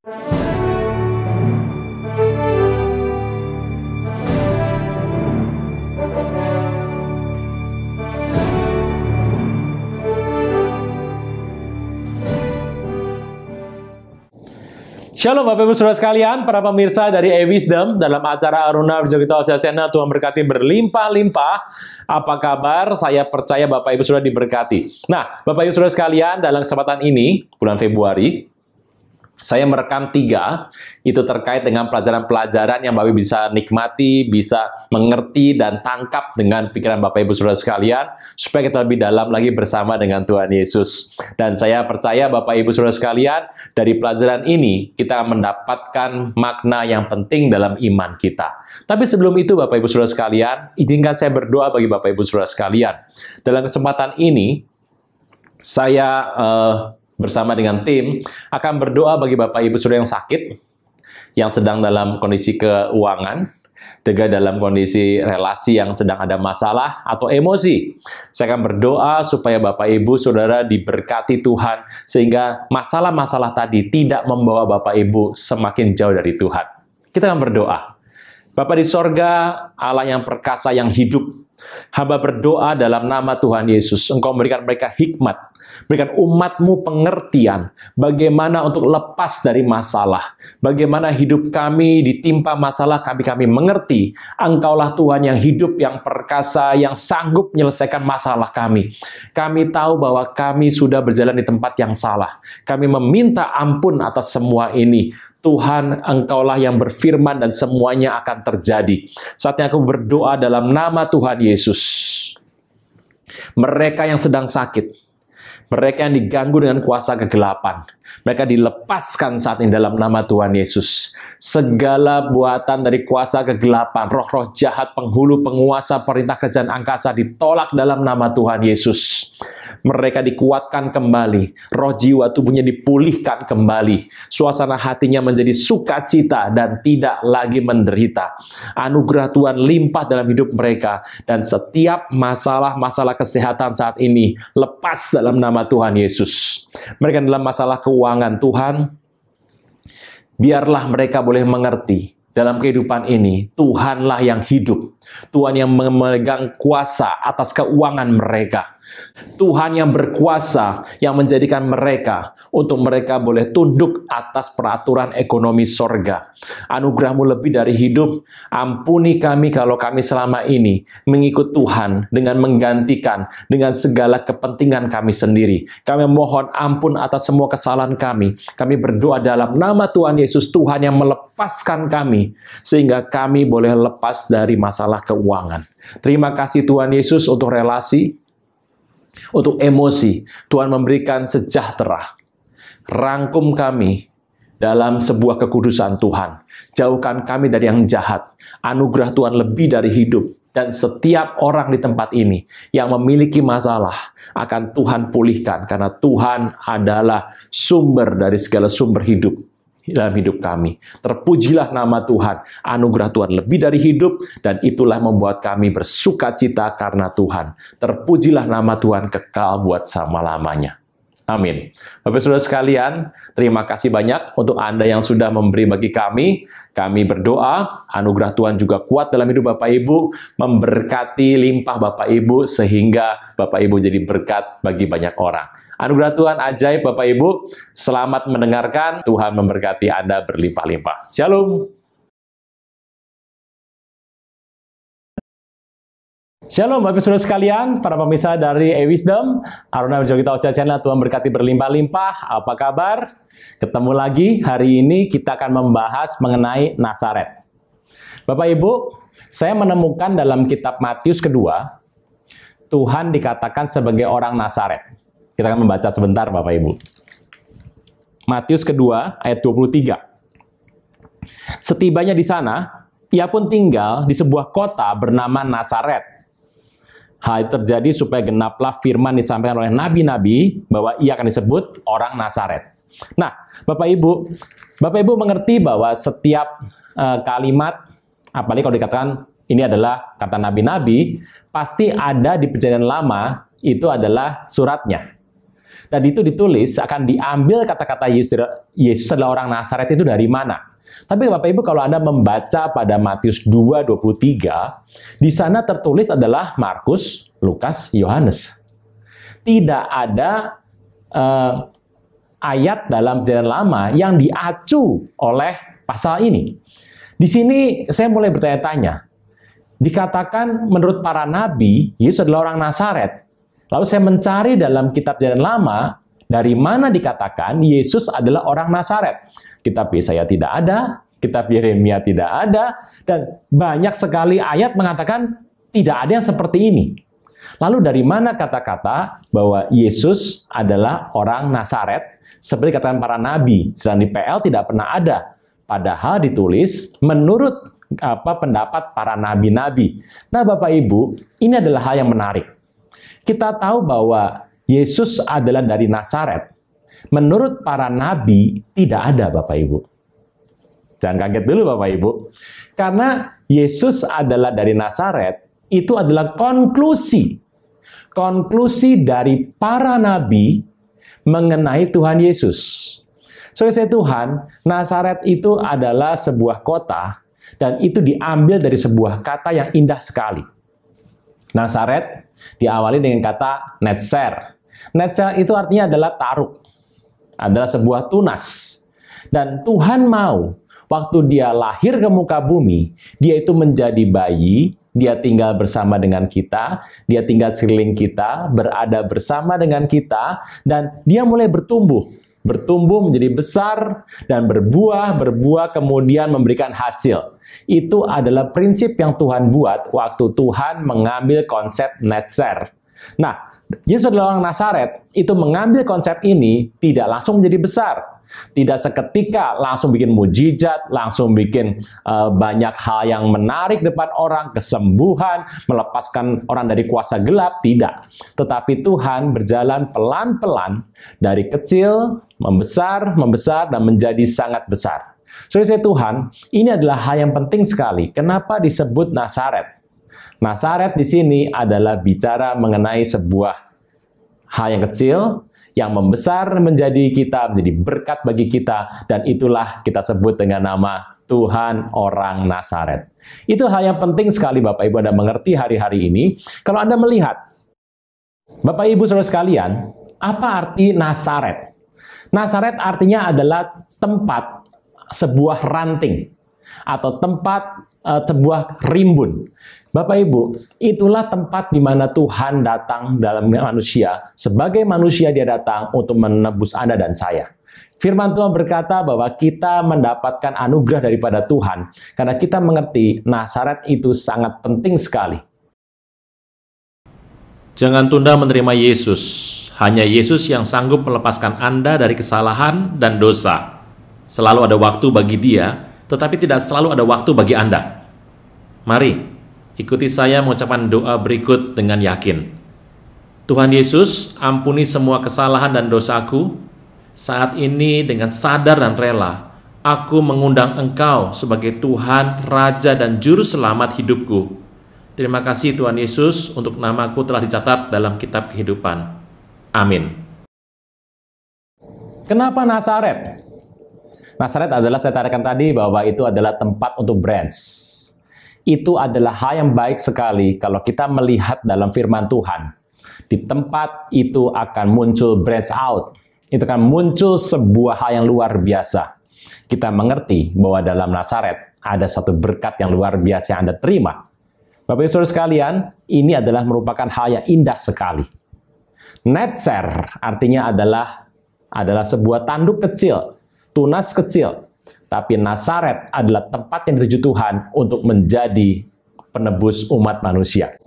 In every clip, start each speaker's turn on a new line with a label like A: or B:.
A: Shalom Bapak Ibu Saudara sekalian, para pemirsa dari E-Wisdom dalam acara Aruna Wijayogita Official Channel. Tuhan berkati berlimpah-limpah. Apa kabar? Saya percaya Bapak Ibu Saudara diberkati. Nah, Bapak Ibu Saudara sekalian, dalam kesempatan ini, bulan Februari, saya merekam 3, itu terkait dengan pelajaran-pelajaran yang Bapak Ibu bisa nikmati, bisa mengerti, dan tangkap dengan pikiran Bapak Ibu Saudara sekalian, supaya kita lebih dalam lagi bersama dengan Tuhan Yesus. Dan saya percaya Bapak Ibu Saudara sekalian, dari pelajaran ini, kita mendapatkan makna yang penting dalam iman kita. Tapi sebelum itu Bapak Ibu Saudara sekalian, izinkan saya berdoa bagi Bapak Ibu Saudara sekalian. Dalam kesempatan ini, saya bersama dengan tim akan berdoa bagi Bapak Ibu Saudara yang sakit, yang sedang dalam kondisi keuangan, juga dalam kondisi relasi yang sedang ada masalah atau emosi. Saya akan berdoa supaya Bapak Ibu Saudara diberkati Tuhan, sehingga masalah-masalah tadi tidak membawa Bapak Ibu semakin jauh dari Tuhan. Kita akan berdoa. Bapa di sorga, Allah yang perkasa, yang hidup, hamba berdoa dalam nama Tuhan Yesus. Engkau memberikan mereka hikmat, berikan umat-Mu pengertian bagaimana untuk lepas dari masalah, bagaimana hidup kami ditimpa masalah, kami mengerti Engkaulah Tuhan yang hidup, yang perkasa, yang sanggup menyelesaikan masalah kami. Kami tahu bahwa kami sudah berjalan di tempat yang salah. Kami meminta ampun atas semua ini. Tuhan, Engkaulah yang berfirman dan semuanya akan terjadi. Saatnya aku berdoa dalam nama Tuhan Yesus. Mereka yang sedang sakit, mereka yang diganggu dengan kuasa kegelapan, mereka dilepaskan saat ini dalam nama Tuhan Yesus. Segala buatan dari kuasa kegelapan, roh-roh jahat, penghulu, penguasa, perintah kerajaan angkasa ditolak dalam nama Tuhan Yesus. Mereka dikuatkan kembali, roh jiwa tubuhnya dipulihkan kembali, suasana hatinya menjadi sukacita dan tidak lagi menderita. Anugerah Tuhan limpah dalam hidup mereka, dan setiap masalah-masalah kesehatan saat ini lepas dalam nama Tuhan Yesus. Mereka dalam masalah keuangan, Tuhan, biarlah mereka boleh mengerti dalam kehidupan ini, Tuhanlah yang hidup. Tuhan yang memegang kuasa atas keuangan mereka. Tuhan yang berkuasa, yang menjadikan mereka, untuk mereka boleh tunduk atas peraturan ekonomi sorga. Anugerah-Mu lebih dari hidup. Ampuni kami kalau kami selama ini mengikut Tuhan dengan menggantikan dengan segala kepentingan kami sendiri. Kami mohon ampun atas semua kesalahan kami. Kami berdoa dalam nama Tuhan Yesus, Tuhan yang melepaskan kami, sehingga kami boleh lepas dari masalah keuangan. Terima kasih Tuhan Yesus untuk relasi, untuk emosi. Tuhan memberikan sejahtera. Rangkum kami dalam sebuah kekudusan Tuhan. Jauhkan kami dari yang jahat. Anugerah Tuhan lebih dari hidup. Dan setiap orang di tempat ini yang memiliki masalah akan Tuhan pulihkan. Karena Tuhan adalah sumber dari segala sumber hidup dalam hidup kami. Terpujilah nama Tuhan. Anugerah Tuhan lebih dari hidup, dan itulah membuat kami bersukacita karena Tuhan. Terpujilah nama Tuhan kekal buat selama-lamanya. Amin. Bapak Saudara sekalian, terima kasih banyak untuk Anda yang sudah memberi bagi kami. Kami berdoa, anugerah Tuhan juga kuat dalam hidup Bapak Ibu, memberkati limpah Bapak Ibu, sehingga Bapak Ibu jadi berkat bagi banyak orang. Anugerah Tuhan ajaib Bapak Ibu. Selamat mendengarkan. Tuhan memberkati Anda berlimpah-limpah. Shalom. Shalom Bapak Saudara sekalian, para pemirsa dari E-Wisdom, Aruna Wijayogita Official Channel. Tuhan berkati berlimpah-limpah. Apa kabar? Ketemu lagi. Hari ini kita akan membahas mengenai Nazaret. Bapak Ibu, saya menemukan dalam kitab Matius kedua, Tuhan dikatakan sebagai orang Nazaret. Kita akan membaca sebentar Bapak Ibu. Matius kedua ayat 23. Setibanya di sana, ia pun tinggal di sebuah kota bernama Nazaret. Hal itu terjadi supaya genaplah firman disampaikan oleh nabi-nabi bahwa ia akan disebut orang Nazaret. Nah, Bapak Ibu mengerti bahwa setiap kalimat, apalagi kalau dikatakan ini adalah kata nabi-nabi, pasti ada di Perjanjian Lama, itu adalah suratnya. Dan itu ditulis akan diambil kata-kata Yesus adalah orang Nazaret itu dari mana. Tapi Bapak Ibu kalau Anda membaca pada Matius 2:23, di sana tertulis adalah Markus, Lukas, Yohanes. Tidak ada ayat dalam Perjanjian Lama yang diacu oleh pasal ini. Di sini saya mulai bertanya-tanya. Dikatakan menurut para nabi, Yesus adalah orang Nazaret. Lalu saya mencari dalam kitab Perjanjian Lama, dari mana dikatakan Yesus adalah orang Nazaret. Kitab Yesaya tidak ada, kitab Yeremia tidak ada, dan banyak sekali ayat mengatakan tidak ada yang seperti ini. Lalu dari mana kata-kata bahwa Yesus adalah orang Nazaret, seperti katakan para nabi, sedang di PL tidak pernah ada. Padahal ditulis menurut pendapat para nabi-nabi. Nah Bapak Ibu, ini adalah hal yang menarik. Kita tahu bahwa Yesus adalah dari Nazaret. Menurut para nabi, tidak ada Bapak Ibu. Jangan kaget dulu Bapak Ibu. Karena Yesus adalah dari Nazaret, itu adalah konklusi. Konklusi dari para nabi mengenai Tuhan Yesus. Saudara Tuhan, Nazaret itu adalah sebuah kota, dan itu diambil dari sebuah kata yang indah sekali. Nazaret diawali dengan kata netzer. Netzer itu artinya adalah taruk, adalah sebuah tunas. Dan Tuhan mau, waktu dia lahir ke muka bumi, dia itu menjadi bayi, dia tinggal bersama dengan kita, dia tinggal sekeliling kita, berada bersama dengan kita, dan dia mulai bertumbuh menjadi besar, dan berbuah kemudian memberikan hasil. Itu adalah prinsip yang Tuhan buat waktu Tuhan mengambil konsep netzer. Nah, Yesus adalah orang Nazaret, itu mengambil konsep ini tidak langsung menjadi besar. Tidak seketika langsung bikin mujizat, langsung bikin banyak hal yang menarik depan orang, kesembuhan, melepaskan orang dari kuasa gelap, tidak. Tetapi Tuhan berjalan pelan-pelan dari kecil, membesar, dan menjadi sangat besar. Saudara Tuhan, ini adalah hal yang penting sekali. Kenapa disebut Nazaret? Nazaret di sini adalah bicara mengenai sebuah hal yang kecil, yang membesar menjadi berkat bagi kita, dan itulah kita sebut dengan nama Tuhan orang Nazaret. Itu hal yang penting sekali Bapak Ibu Anda mengerti hari-hari ini. Kalau Anda melihat, Bapak Ibu Saudara sekalian, apa arti Nazaret? Nazaret artinya adalah tempat sebuah ranting, atau tempat sebuah rimbun. Bapak Ibu, itulah tempat di mana Tuhan datang dalam manusia. Sebagai manusia dia datang untuk menebus Anda dan saya. Firman Tuhan berkata bahwa kita mendapatkan anugerah daripada Tuhan, karena kita mengerti Nazaret itu sangat penting sekali.
B: Jangan tunda menerima Yesus. Hanya Yesus yang sanggup melepaskan Anda dari kesalahan dan dosa. Selalu ada waktu bagi Dia, tetapi tidak selalu ada waktu bagi Anda. Mari, ikuti saya mengucapkan doa berikut dengan yakin. Tuhan Yesus, ampuni semua kesalahan dan dosaku. Saat ini dengan sadar dan rela, aku mengundang Engkau sebagai Tuhan, Raja, dan Juru Selamat hidupku. Terima kasih Tuhan Yesus untuk namaku telah dicatat dalam kitab kehidupan. Amin.
A: Kenapa Nazaret? Nazaret adalah, saya katakan tadi, bahwa itu adalah tempat untuk branch. Itu adalah hal yang baik sekali kalau kita melihat dalam firman Tuhan. Di tempat itu akan muncul branch out. Itu akan muncul sebuah hal yang luar biasa. Kita mengerti bahwa dalam Nazaret ada suatu berkat yang luar biasa yang Anda terima. Bapak Ibu Saudara sekalian, ini adalah merupakan hal yang indah sekali. Netzer artinya adalah sebuah tanduk kecil, tunas kecil. Tapi Nazaret adalah tempat yang dituju Tuhan untuk menjadi penebus umat manusia.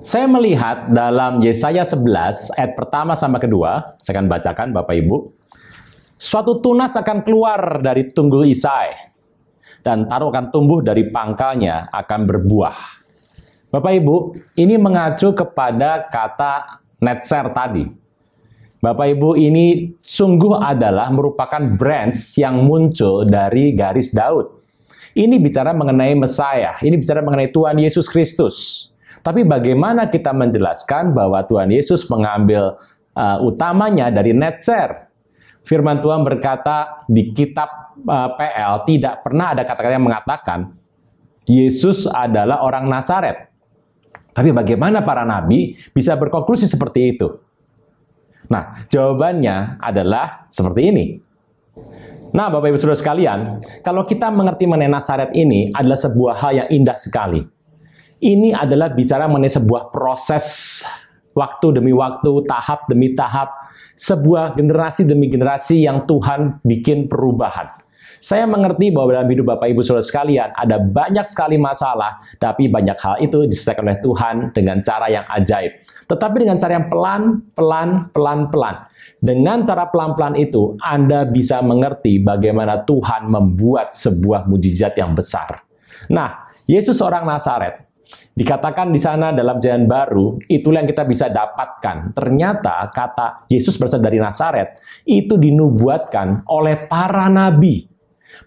A: Saya melihat dalam Yesaya 11 ayat pertama sampai kedua, saya akan bacakan Bapak Ibu. Suatu tunas akan keluar dari tunggul Isai, dan taruh akan tumbuh dari pangkalnya akan berbuah. Bapak Ibu, ini mengacu kepada kata netzer tadi. Bapak Ibu, ini sungguh adalah merupakan branch yang muncul dari garis Daud. Ini bicara mengenai Mesias, ini bicara mengenai Tuhan Yesus Kristus. Tapi bagaimana kita menjelaskan bahwa Tuhan Yesus mengambil utamanya dari Netzer. Firman Tuhan berkata di kitab PL tidak pernah ada kata-kata yang mengatakan Yesus adalah orang Nazaret. Tapi bagaimana para nabi bisa berkonklusi seperti itu? Nah, jawabannya adalah seperti ini. Nah, Bapak Ibu Saudara sekalian, kalau kita mengerti mengenai Nazaret ini adalah sebuah hal yang indah sekali. Ini adalah bicara mengenai sebuah proses waktu demi waktu, tahap demi tahap, sebuah generasi demi generasi yang Tuhan bikin perubahan. Saya mengerti bahwa dalam hidup Bapak Ibu Saudara sekalian ada banyak sekali masalah, tapi banyak hal itu diselesaikan oleh Tuhan dengan cara yang ajaib. Tetapi dengan cara yang pelan-pelan. Dengan cara pelan-pelan itu, Anda bisa mengerti bagaimana Tuhan membuat sebuah mujizat yang besar. Nah, Yesus orang Nazaret, dikatakan di sana dalam Perjanjian Baru, itulah yang kita bisa dapatkan. Ternyata kata Yesus berasal dari Nazaret, itu dinubuatkan oleh para nabi.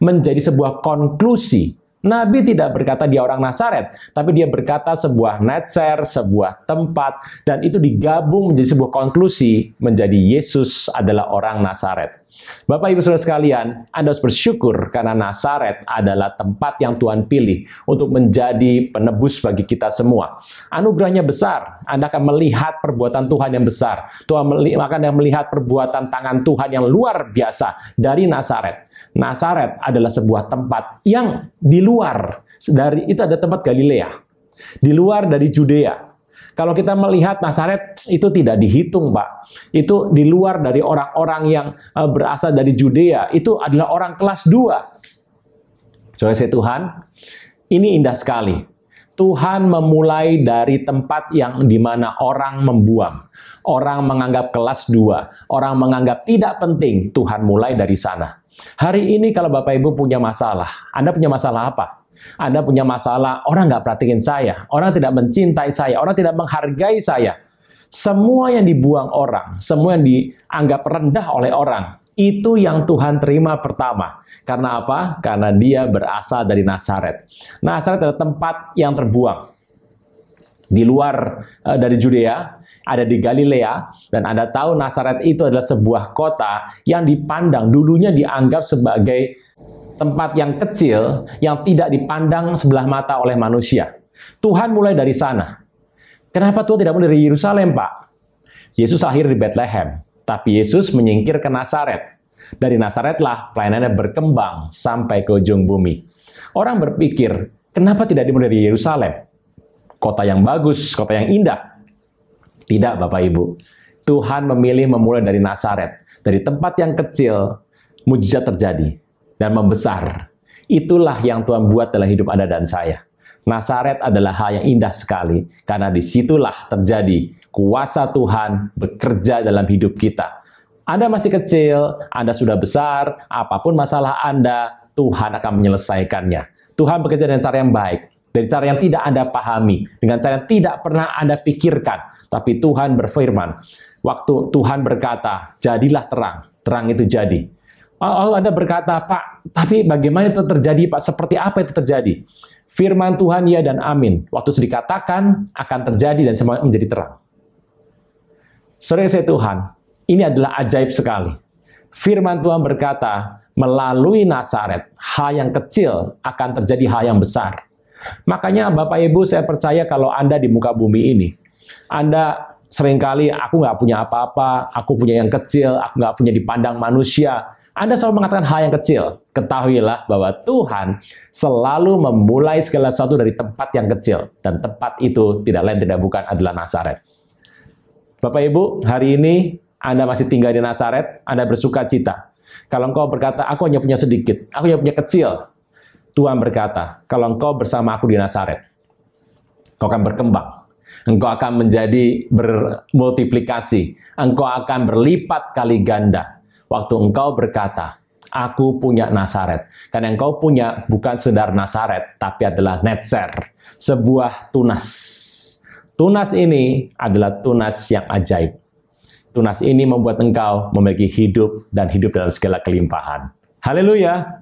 A: Menjadi sebuah konklusi. Nabi tidak berkata dia orang Nazaret, tapi dia berkata sebuah Netzer, sebuah tempat, dan itu digabung menjadi sebuah konklusi, menjadi Yesus adalah orang Nazaret. Bapak Ibu Saudara sekalian, Anda harus bersyukur karena Nazaret adalah tempat yang Tuhan pilih untuk menjadi penebus bagi kita semua. Anugerahnya besar, Anda akan melihat perbuatan Tuhan yang besar. Tuhan akan melihat perbuatan tangan Tuhan yang luar biasa dari Nazaret. Nazaret adalah sebuah tempat yang di luar dari itu ada tempat Galilea, di luar dari Judea. Kalau kita melihat Nazaret itu tidak dihitung, Pak. Itu di luar dari orang-orang yang berasal dari Judea. Itu adalah orang kelas 2. Saudara Tuhan, ini indah sekali. Tuhan memulai dari tempat yang dimana orang membuang. Orang menganggap kelas 2. Orang menganggap tidak penting. Tuhan mulai dari sana. Hari ini kalau Bapak Ibu punya masalah, Anda punya masalah apa? Anda punya masalah, orang nggak perhatiin saya, orang tidak mencintai saya, orang tidak menghargai saya. Semua yang dibuang orang, semua yang dianggap rendah oleh orang, itu yang Tuhan terima pertama. Karena apa? Karena dia berasal dari Nazaret. Nazaret adalah tempat yang terbuang. Di luar dari Judea, ada di Galilea, dan Anda tahu Nazaret itu adalah sebuah kota yang dipandang, dulunya dianggap sebagai tempat yang kecil, yang tidak dipandang sebelah mata oleh manusia. Tuhan mulai dari sana. Kenapa Tuhan tidak mulai dari Yerusalem, Pak? Yesus lahir di Bethlehem, tapi Yesus menyingkir ke Nazaret. Dari Nazaretlah pelayanannya berkembang sampai ke ujung bumi. Orang berpikir, kenapa tidak dimulai dari Yerusalem? Kota yang bagus, kota yang indah. Tidak, Bapak Ibu. Tuhan memilih memulai dari Nazaret. Dari tempat yang kecil, mujizat terjadi. Dan membesar. Itulah yang Tuhan buat dalam hidup Anda dan saya. Nazaret adalah hal yang indah sekali, karena disitulah terjadi kuasa Tuhan bekerja dalam hidup kita. Anda masih kecil, Anda sudah besar, apapun masalah Anda, Tuhan akan menyelesaikannya. Tuhan bekerja dengan cara yang baik, dari cara yang tidak Anda pahami, dengan cara yang tidak pernah Anda pikirkan. Tapi Tuhan berfirman, waktu Tuhan berkata, jadilah terang, terang itu jadi. Oh, Anda berkata, Pak, tapi bagaimana itu terjadi, Pak? Seperti apa itu terjadi? Firman Tuhan ya dan amin. Waktu sudah dikatakan, akan terjadi dan semua menjadi terang. Saudara Tuhan, ini adalah ajaib sekali. Firman Tuhan berkata, melalui Nazaret, hal yang kecil akan terjadi hal yang besar. Makanya Bapak Ibu, saya percaya kalau Anda di muka bumi ini, Anda seringkali, aku nggak punya apa-apa, aku punya yang kecil, aku nggak punya dipandang manusia. Anda selalu mengatakan hal yang kecil. Ketahuilah bahwa Tuhan selalu memulai segala sesuatu dari tempat yang kecil. Dan tempat itu tidak lain tidak bukan adalah Nazaret. Bapak Ibu, hari ini Anda masih tinggal di Nazaret, Anda bersuka cita. Kalau engkau berkata, aku hanya punya sedikit, aku hanya punya kecil. Tuhan berkata, kalau engkau bersama aku di Nazaret, engkau akan berkembang. Engkau akan menjadi bermultiplikasi. Engkau akan berlipat kali ganda. Waktu engkau berkata, aku punya Nazaret. Karena engkau punya bukan sekedar Nazaret, tapi adalah Netzer. Sebuah tunas. Tunas ini adalah tunas yang ajaib. Tunas ini membuat engkau memiliki hidup dan hidup dalam segala kelimpahan. Haleluya!